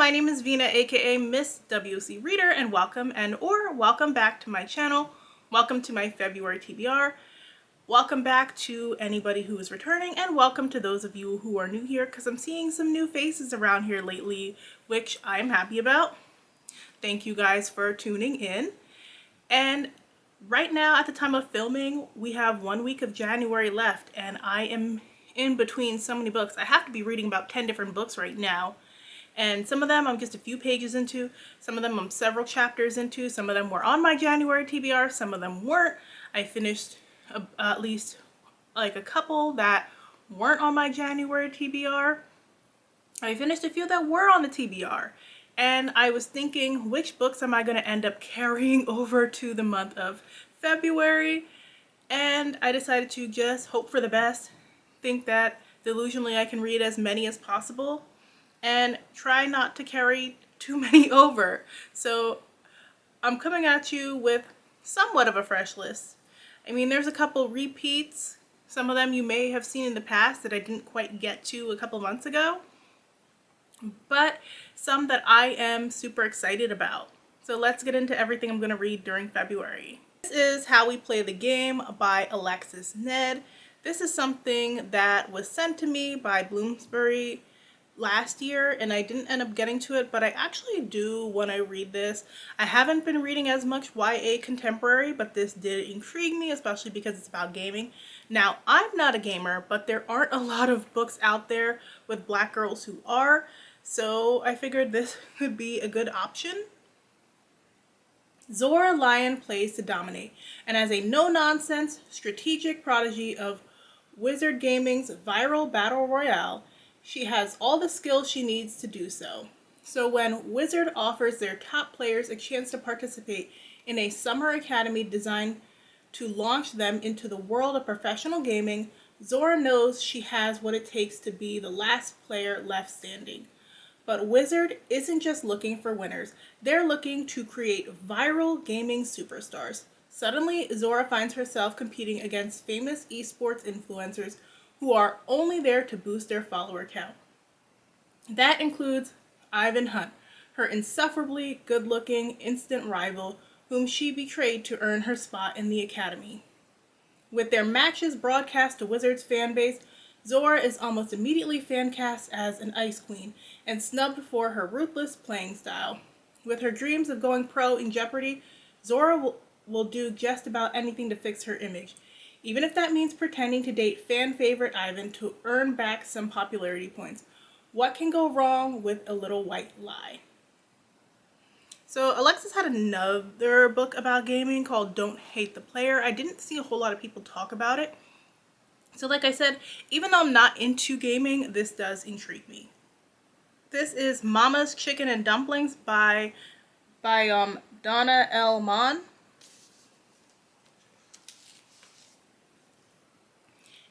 my name is Vina, aka Miss WOCReader, and welcome back to my channel. Welcome to my February TBR. Welcome back to anybody who is returning, and welcome to those of you who are new here, because I'm seeing some new faces around here lately, which I'm happy about. Thank you guys for tuning in. And right now, at the time of filming, we have 1 week of January left, and I am in between so many books. I have to be reading about 10 different books right now. And some of them I'm just a few pages into, some of them I'm several chapters into, some of them were on my January TBR, some of them weren't. I finished at least like a couple that weren't on my January TBR. I finished a few that were on the TBR. And I was thinking, which books am I going to end up carrying over to the month of February? And I decided to just hope for the best, think that delusionally I can read as many as possible, and try not to carry too many over. So I'm coming at you with somewhat of a fresh list. I mean, there's a couple repeats. Some of them you may have seen in the past that I didn't quite get to a couple months ago, but some that I am super excited about. So let's get into everything I'm going to read during February. This is How We Play the Game by Alexis Ned. This is something that was sent to me by Bloomsbury last year, and I didn't end up getting to it, but I actually do want to read this. I haven't been reading as much YA contemporary, but this did intrigue me, especially because it's about gaming. Now, I'm not a gamer, but there aren't a lot of books out there with black girls who are, so I figured this could be a good option. Zora Lyon plays to dominate, and as a no-nonsense, strategic prodigy of Wizard Gaming's viral battle royale, she has all the skills she needs to do so. So when Wizard offers their top players a chance to participate in a summer academy designed to launch them into the world of professional gaming, Zora knows she has what it takes to be the last player left standing. But Wizard isn't just looking for winners. They're looking to create viral gaming superstars. Suddenly, Zora finds herself competing against famous esports influencers who are only there to boost their follower count. That includes Ivan Hunt, her insufferably good-looking instant rival whom she betrayed to earn her spot in the academy. With their matches broadcast to Wizard's fanbase, Zora is almost immediately fan-cast as an Ice Queen and snubbed for her ruthless playing style. With her dreams of going pro in jeopardy, Zora will do just about anything to fix her image, even if that means pretending to date fan favorite Ivan to earn back some popularity points. What can go wrong with a little white lie? So Alexis had another book about gaming called Don't Hate the Player. I didn't see a whole lot of people talk about it. So like I said, even though I'm not into gaming, this does intrigue me. This is Mama's Chicken and Dumplings by Donna L. Mann.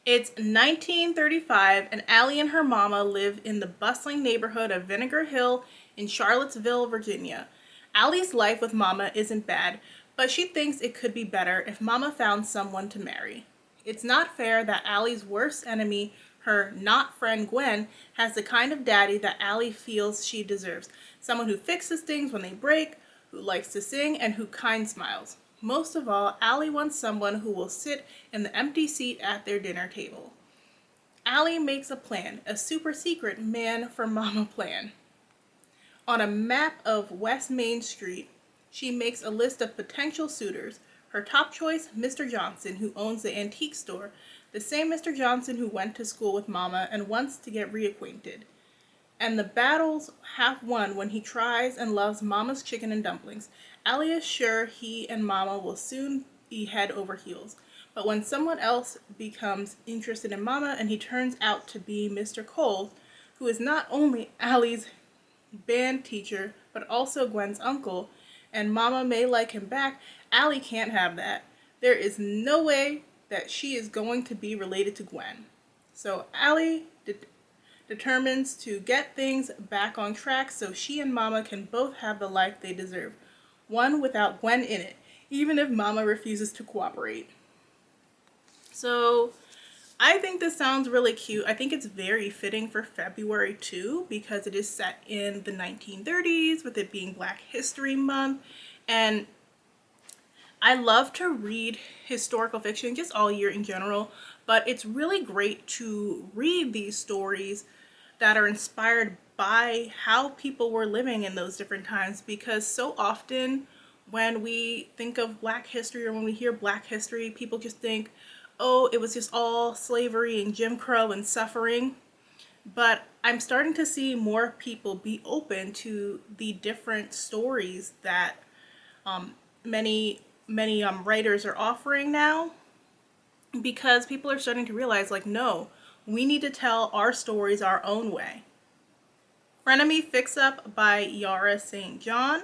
It's 1935, and Allie and her mama live in the bustling neighborhood of Vinegar Hill in Charlottesville, Virginia. Allie's life with Mama isn't bad, but she thinks it could be better if Mama found someone to marry. It's not fair that Allie's worst enemy, her not friend Gwen, has the kind of daddy that Allie feels she deserves. Someone who fixes things when they break, who likes to sing, and who kind smiles. Most of all, Allie wants someone who will sit in the empty seat at their dinner table. Allie makes a plan, a super secret man for Mama plan. On a map of West Main Street, she makes a list of potential suitors. Her top choice, Mr. Johnson, who owns the antique store, the same Mr. Johnson who went to school with Mama and wants to get reacquainted. And the battle's half won when he tries and loves Mama's Chicken and Dumplings. Allie is sure he and Mama will soon be head over heels. But when someone else becomes interested in Mama and he turns out to be Mr. Cole, who is not only Allie's band teacher, but also Gwen's uncle, and Mama may like him back, Allie can't have that. There is no way that she is going to be related to Gwen. So Allie determines to get things back on track so she and Mama can both have the life they deserve. One without Gwen in it, even if Mama refuses to cooperate. So I think this sounds really cute. I think it's very fitting for February too, because it is set in the 1930s with it being Black History Month. And I love to read historical fiction just all year in general, but it's really great to read these stories that are inspired by how people were living in those different times, because so often when we think of Black history or when we hear Black history, people just think, oh, it was just all slavery and Jim Crow and suffering. But I'm starting to see more people be open to the different stories that many writers are offering now, because people are starting to realize, like, no, we need to tell our stories our own way. Frenemy Fix Up by Yara St. John.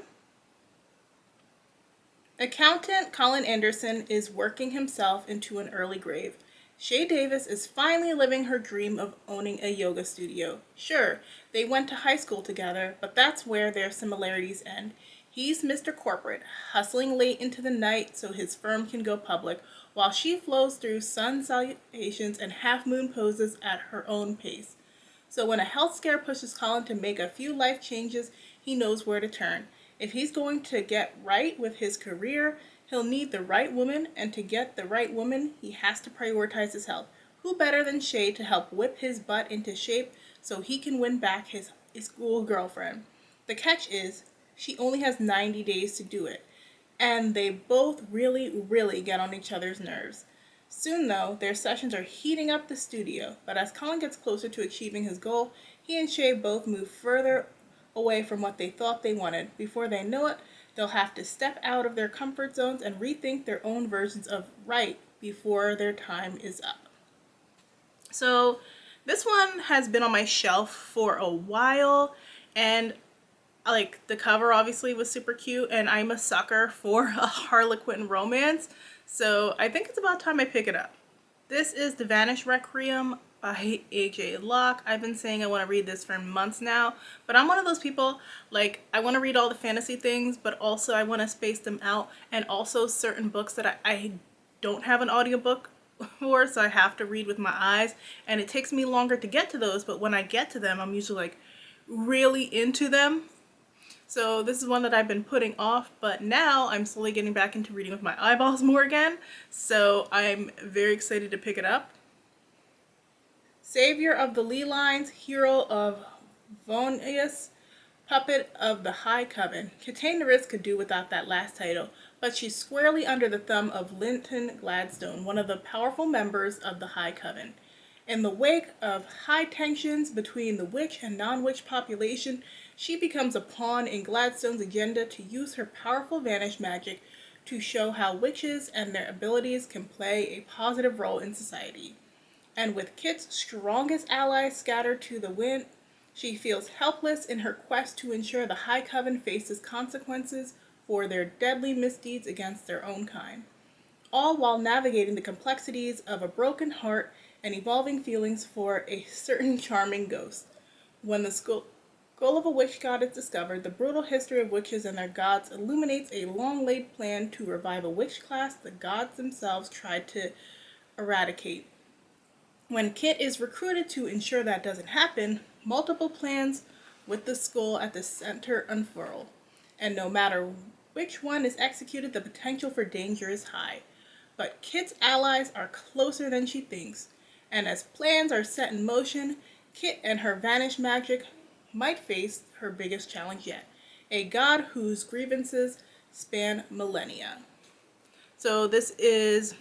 Accountant Colin Anderson is working himself into an early grave. Shay Davis is finally living her dream of owning a yoga studio. Sure, they went to high school together, but that's where their similarities end. He's Mr. Corporate, hustling late into the night so his firm can go public, while she flows through sun salutations and half-moon poses at her own pace. So when a health scare pushes Colin to make a few life changes, he knows where to turn. If he's going to get right with his career, he'll need the right woman, and to get the right woman, he has to prioritize his health. Who better than Shay to help whip his butt into shape so he can win back his school girlfriend? The catch is, she only has 90 days to do it, and they both really get on each other's nerves. Soon though, their sessions are heating up the studio, but as Colin gets closer to achieving his goal, he and Shay both move further away from what they thought they wanted. Before they know it, they'll have to step out of their comfort zones and rethink their own versions of right before their time is up. So this one has been on my shelf for a while, and like, the cover obviously was super cute, and I'm a sucker for a Harlequin romance, so I think it's about time I pick it up. This is The Vanished Requiem by AJ Locke. I've been saying I want to read this for months now, but I'm one of those people, like, I want to read all the fantasy things, but also I want to space them out, and also certain books that I don't have an audiobook for, so I have to read with my eyes, and it takes me longer to get to those, but when I get to them, I'm usually like really into them. So this is one that I've been putting off, but now I'm slowly getting back into reading with my eyeballs more again, so I'm very excited to pick it up. Savior of the Lee Lines, Hero of Vonius, Puppet of the High Coven. Katane Norris could do without that last title, but she's squarely under the thumb of Linton Gladstone, one of the powerful members of the High Coven. In the wake of high tensions between the witch and non-witch population, she becomes a pawn in Gladstone's agenda to use her powerful vanish magic to show how witches and their abilities can play a positive role in society. And with Kit's strongest allies scattered to the wind, she feels helpless in her quest to ensure the High Coven faces consequences for their deadly misdeeds against their own kind, all while navigating the complexities of a broken heart and evolving feelings for a certain charming ghost. When the skull of a witch god is discovered, the brutal history of witches and their gods illuminates a long-laid plan to revive a witch class the gods themselves tried to eradicate. When Kit is recruited to ensure that doesn't happen, multiple plans with the skull at the center unfurl, and no matter which one is executed, the potential for danger is high. But Kit's allies are closer than she thinks, and as plans are set in motion, Kit and her vanish magic might face her biggest challenge yet, a god whose grievances span millennia. So this is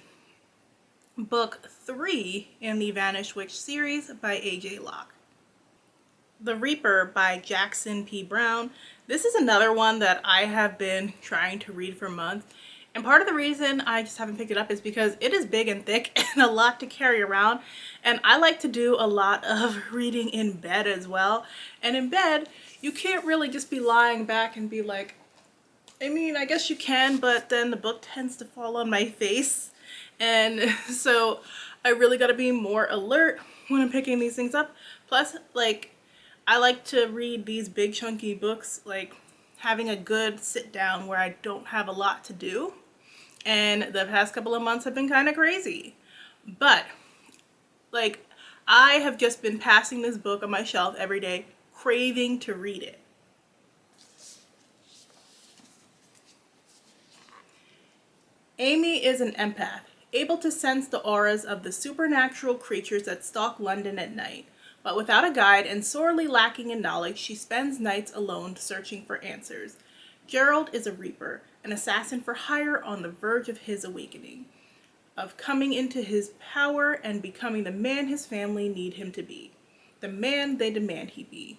book 3 in the Vanished Witch series by AJ Locke. The Reaper by Jackson P. Brown. This is another one that I have been trying to read for months. And part of the reason I just haven't picked it up is because it is big and thick and a lot to carry around. And I like to do a lot of reading in bed as well. And in bed, you can't really just be lying back and be like, I mean, I guess you can, but then the book tends to fall on my face. And so I really got to be more alert when I'm picking these things up. Plus, like, I like to read these big chunky books, like having a good sit down where I don't have a lot to do. And the past couple of months have been kind of crazy. But Like, I have just been passing this book on my shelf every day, craving to read it. Amy is an empath, able to sense the auras of the supernatural creatures that stalk London at night. But without a guide and sorely lacking in knowledge, she spends nights alone searching for answers. Gerald is a reaper, an assassin for hire on the verge of his awakening, of coming into his power and becoming the man his family need him to be, the man they demand he be.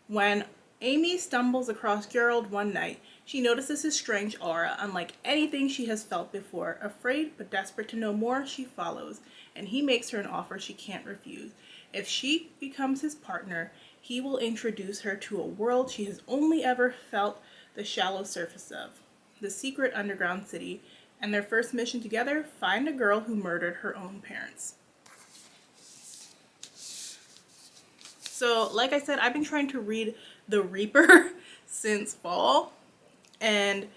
When Amy stumbles across Gerald one night, she notices his strange aura, unlike anything she has felt before. Afraid but desperate to know more, she follows, and he makes her an offer she can't refuse. If she becomes his partner, he will introduce her to a world she has only ever felt the shallow surface of, the secret underground city, and their first mission together, find a girl who murdered her own parents. So, like I said, I've been trying to read The Reaper since fall, and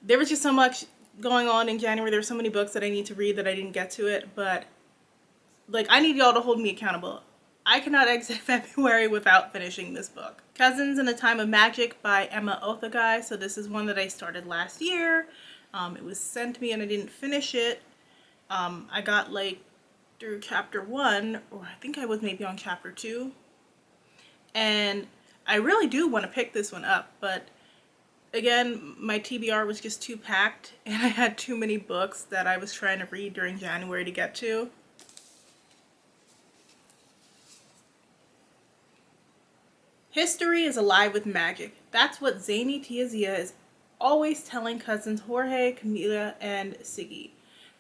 there was just so much going on in January. There were so many books that I need to read that I didn't get to it, but like, I need y'all to hold me accountable. I cannot exit February without finishing this book. Cousins in a Time of Magic by Emma Othagai. So this is one that I started last year. It was sent to me and I didn't finish it. I got like through chapter 1, or I think I was maybe on chapter 2. And I really do want to pick this one up, but again, my TBR was just too packed and I had too many books that I was trying to read during January to get to. History is alive with magic. That's what zany Tiazia is always telling cousins Jorge, Camila, and Siggy.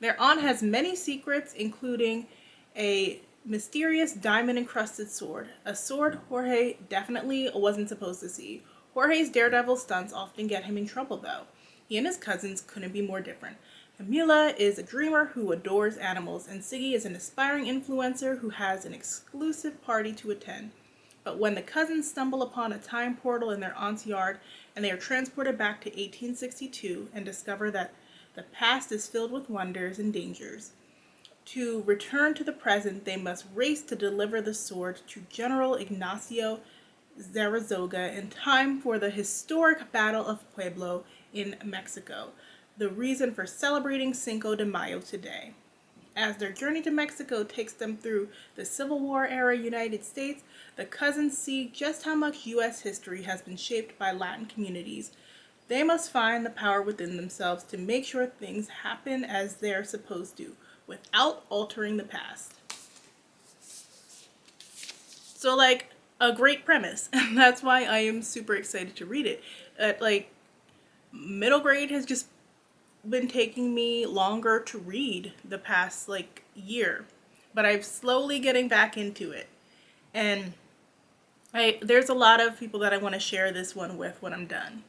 Their aunt has many secrets, including a mysterious diamond-encrusted sword. A sword Jorge definitely wasn't supposed to see. Jorge's daredevil stunts often get him in trouble, though. He and his cousins couldn't be more different. Camila is a dreamer who adores animals, and Siggy is an aspiring influencer who has an exclusive party to attend. But when the cousins stumble upon a time portal in their aunt's yard and they are transported back to 1862 and discover that the past is filled with wonders and dangers, to return to the present, they must race to deliver the sword to General Ignacio Zaragoza in time for the historic Battle of Pueblo in Mexico, the reason for celebrating Cinco de Mayo today. As their journey to Mexico takes them through the Civil War era United States, the cousins see just how much U.S. history has been shaped by Latin communities. They must find the power within themselves to make sure things happen as they're supposed to, without altering the past. So, like, a great premise, and that's why I am super excited to read it. Like, middle grade has just been taking me longer to read the past like year, but I'm slowly getting back into it, and there's a lot of people that I want to share this one with when I'm done.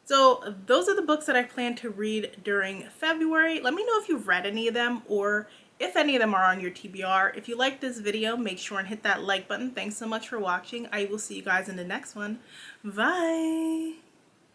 So those are the books that I plan to read during February. Let me know if you've read any of them or if any of them are on your TBR. If you like this video, make sure and hit that like button. Thanks so much for watching. I will see you guys in the next one. Bye.